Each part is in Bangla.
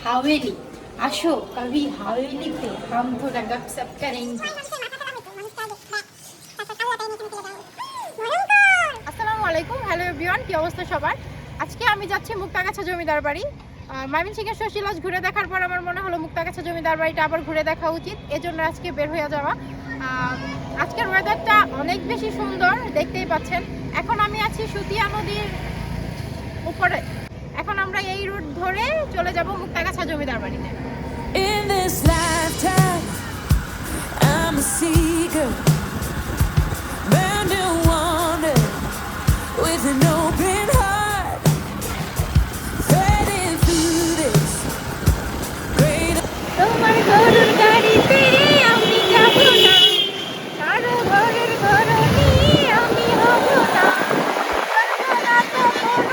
हवेली आशो कभी हवेली पे हम थोड़ा गपशप करेंगे। আসসালামু আলাইকুম, হ্যালো এভরিওয়ান, কি অবস্থা সবার? আজকে আমি যাচ্ছি মুক্তাগাছা জমিদার বাড়ি। ময়মনসিংহের শশীলজ ঘুরে দেখার পর আমার মনে হলো মুক্তাগাছা জমিদার বাড়িটা আবার ঘুরে দেখা উচিত, এজন্য আজকে বের হয়ে যাওয়া। আজকের ওয়েদারটা অনেক বেশি সুন্দর, দেখতেই পাচ্ছেন। এখন আমি আছি সুতিয়া নদীর উপরে। এখন আমরা এই রুট ধরে চলে যাব মুক্তাগাছা জমিদার বাড়িতে। In this lifetime, I'm a seeker, bound to wander with an open heart, threading through this great. তোমার গরুর গাড়িতে আমি যাব না, কারো ঘরের ঘরনি আমি হব না, করব না তো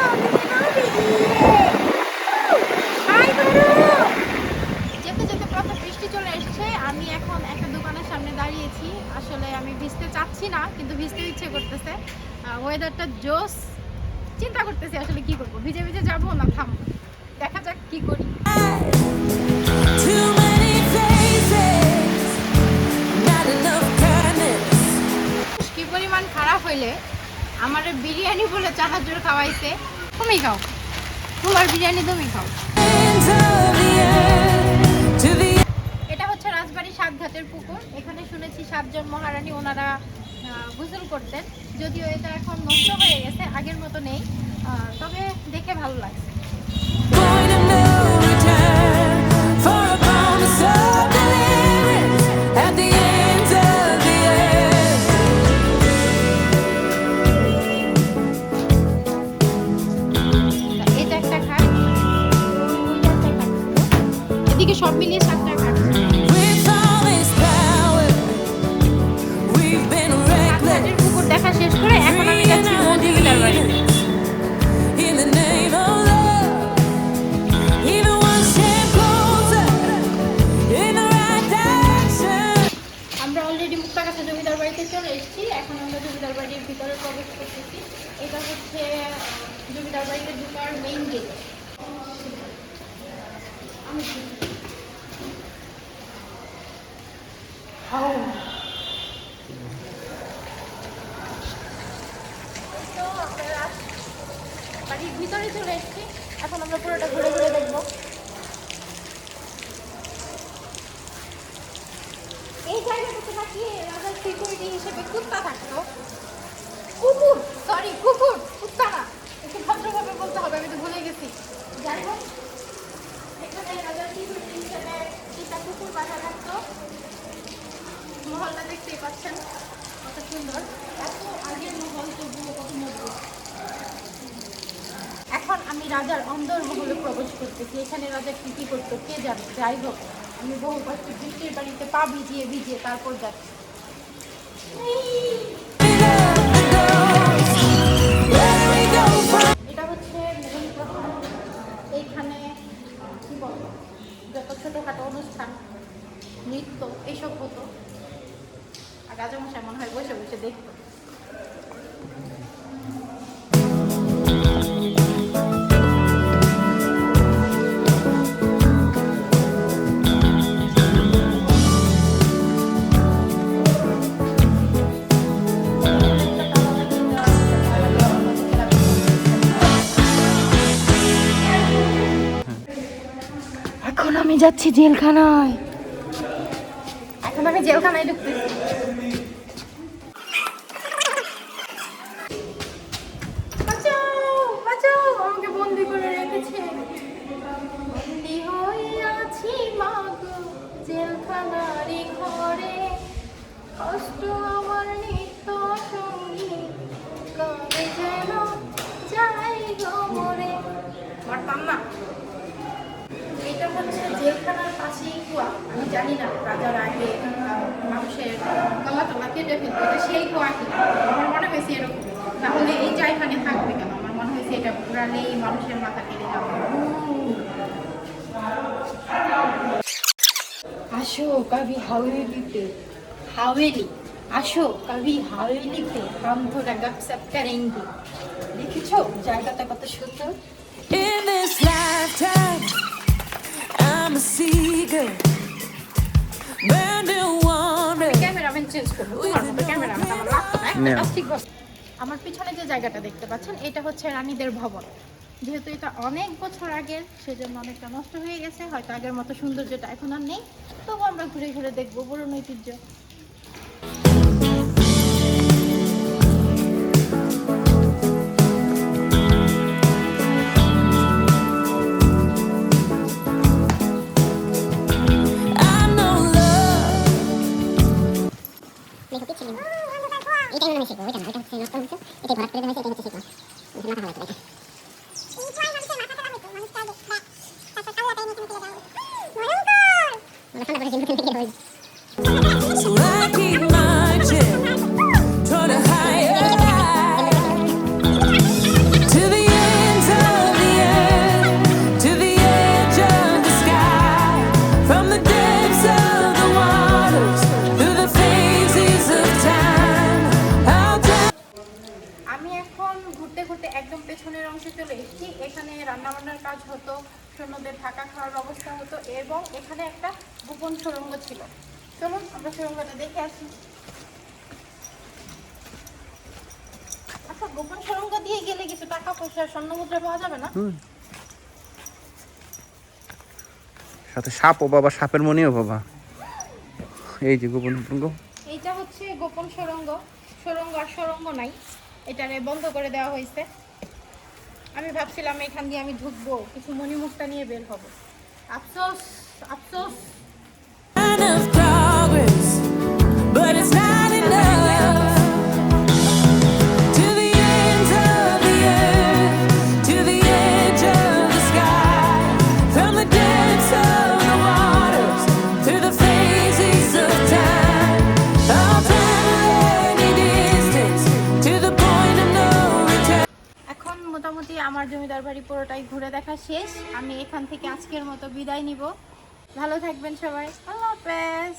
কোনোদিনও বিয়ে। হাই গরু। যেতে যেতে প্রথম বৃষ্টি চলে এসেছে। আমি এখন একটা দোকানের সামনে দাঁড়িয়েছি। আসলে আমি ভিজতে চাচ্ছি না, কিন্তু ভিজতে ইচ্ছে করতেছে। ওয়েদারটা জোস। চিন্তা করতেছি আসলে কি করব, ভিজে ভিজে যাবো না থামবো, দেখা যাক কি করি। Too many faces, not enough kindness. কি পরিমাণ খারাপ হইলে আমার বিরিয়ানি বলে চানাচুর খাওয়াইছে। তুমি খাও, তোমার বিরিয়ানি তুমি খাও। Hands of the earth to the এটা হচ্ছে রাজবাড়ী সাতঘাটের পুকুর। এখানে শুনেছি 7 জন মহারানী ওনারা গোসল করতেন, যদিও এটা এখন নষ্ট হয়ে গেছে, আগের মতো নেই। তবে দেখে ভালো লাগছে। point of no return for a promise of deliverance at the ends of the earth. এটা একটা ঘাট, ওইটা একটা ঘাট। এদিকে সব মিলিয়ে 7টা ঘাট। With all this power, we've been reckless. সাতঘাটের পুকুর দেখা শেষ করে এখন আমি যাচ্ছি মূল জমিদার বাড়িতে। In the name of love, even one step closer in the right direction. আমরা অলরেডি মুক্তাগাছা জমিদার বাড়িতে চলে এসেছি। এখন আমরা জমিদার বাড়ির ভিতরে প্রবেশ করতেছি। এটা হচ্ছে জমিদার বাড়িতে ঢোকার মেইন গেট। বাড়ির ভিতরে চলে এসেছি। এখন আমরা পুরোটা ঘুরে ঘুরে দেখবো। এই জায়গাটাতে নাকি রাজার সিকিউরিটি হিসেবে কুত্তা থাকতো। কুকুর, সরি কুকুর, কুত্তা না, একটু ভদ্রভাবে বলতে হবে, আমি তো ভুলে গেছি। যাই হোক, এখানে রাজার সিকিউরিটি হিসেবে 3টা কুকুর বাঁধা থাকতো। মহলটা দেখতেই পাচ্ছেন কত সুন্দর, এত আগের মহল তবুও কত মজবুত। এখন আমি রাজার অন্দরমহলে প্রবেশ করতেছি। এখানে রাজা কি কি করতো কে জানে। যাই হোক, আমি বহু কষ্ট বৃষ্টির বাড়িতে পা ভিজিয়ে ভিজিয়ে তারপর যাচ্ছি। এটা হচ্ছে মেইন প্রশ্ন। এইখানে কি বলবো, যত ছোটোখাটো অনুষ্ঠান, নৃত্য এইসব হতো, আর রাজামশাই মনে হয় বসে বসে দেখতো। এখন আমি যাচ্ছি জেলখানায়। এখন আমি জেলখানায় ঢুকতেছি। বাঁচাও, বাঁচাও, আমাকে বন্দি করে রেখেছে। বন্দি হয়ে আছি মাগো জেলখানারই ঘরে, কষ্ট আমার নিত্য সঙ্গী, কবে যেন যাই গো মরে। পারতাম না। এটা হচ্ছে জেলখানার পাশেই কুয়া। আমি জানি না রাজার আগে মানুষের গলা টলা কেটে ফেলতো, এটা সেই কুয়া কিনা আমার মনে হয়েছে এরকম। তাহলে এই জায়গানে থাকবে কেন? আমার মনে হয়েছে এটা ঘুরালেই মানুষের মাথা কেটে যাবে। আসো কবি হাওয়েলিতে, হাওয়েলি আসো কবি হাওয়েলিতে হাম থোড়া গপসপ করেঙ্গে। দেখেছো জায়গাটা কত সুন্দর। In this lifetime, I'm a seeker, burning wonder. Cameraman change করবো, তোমার মতো ক্যামেরাম্যান আমার লাগতো না, একটা কাজ ঠিক বস। আমার পিছনে যে জায়গাটা দেখতে পাচ্ছেন এটা হচ্ছে রানীদের ভবন। যেহেতু এটা অনেক বছর আগের সেজন্য অনেকটা নষ্ট হয়ে গেছে, হয়তো আগের মতো সৌন্দর্যটা এখন আর নেই, তবু আমরা ঘুরে ঘুরে দেখবো পুরনো ঐতিহ্য। I know love. মেকআপই ছিল না। এটাই মনে হয় শিখবো, ওইটা না, ওইটা হচ্ছে নষ্ট হচ্ছে, এটাই ভরাট করে দেওয়া হয়েছে, এটাই হচ্ছে শিখবো। মাথা ভালো করে এটা। মানে ঠান্ডা করে জিম থেকে হয়ে So I keep marching toward a higher high, to the ends of the earth, to the edge of the sky, from the depths of the waters, through the phases of time. I'll tell. আমি এখন ঘুরতে ঘুরতে একদম পেছনের অংশে চলে এসেছি। এখানে রান্নাবান্নার কাজ হতো, সৈন্যদের থাকা খাওয়ার ব্যবস্থা হতো এবং এখানে একটা গোপন সুড়ঙ্গ ছিল। চলুন আমরা সুড়ঙ্গটা দেখে আসি। আচ্ছা, গোপন সুড়ঙ্গ দিয়ে গেলে কিছু টাকা পয়সা স্বর্ণ মুদ্রা পাওয়া যাবে না? সাথে সাপও বাবা, সাপের মনিও বাবা। এই যে গোপন সুড়ঙ্গ। এইটা হচ্ছে গোপন সুড়ঙ্গ। সুড়ঙ্গ আর সুড়ঙ্গ নাই, এটারে বন্ধ করে দেওয়া হয়েছে। আমি ভাবছিলাম এখান দিয়ে আমি ঢুকবো, কিছু মণিমুক্তা নিয়ে বের হব। আফসোস, আফসোস। Kind of progress, but it's not enough. To the ends of the earth, to the edge of the sky, from the depths of the waters, through the phases of time. I'll travel any distance to the point of no return. এখন মোটামুটি আমার জমিদার বাড়ি পুরোটাই ঘুরে দেখা শেষ। আমি এখান থেকে আজকের মতো বিদায় নিব। ভালো থাকবেন সবাই, আল্লাহ হাফেজ।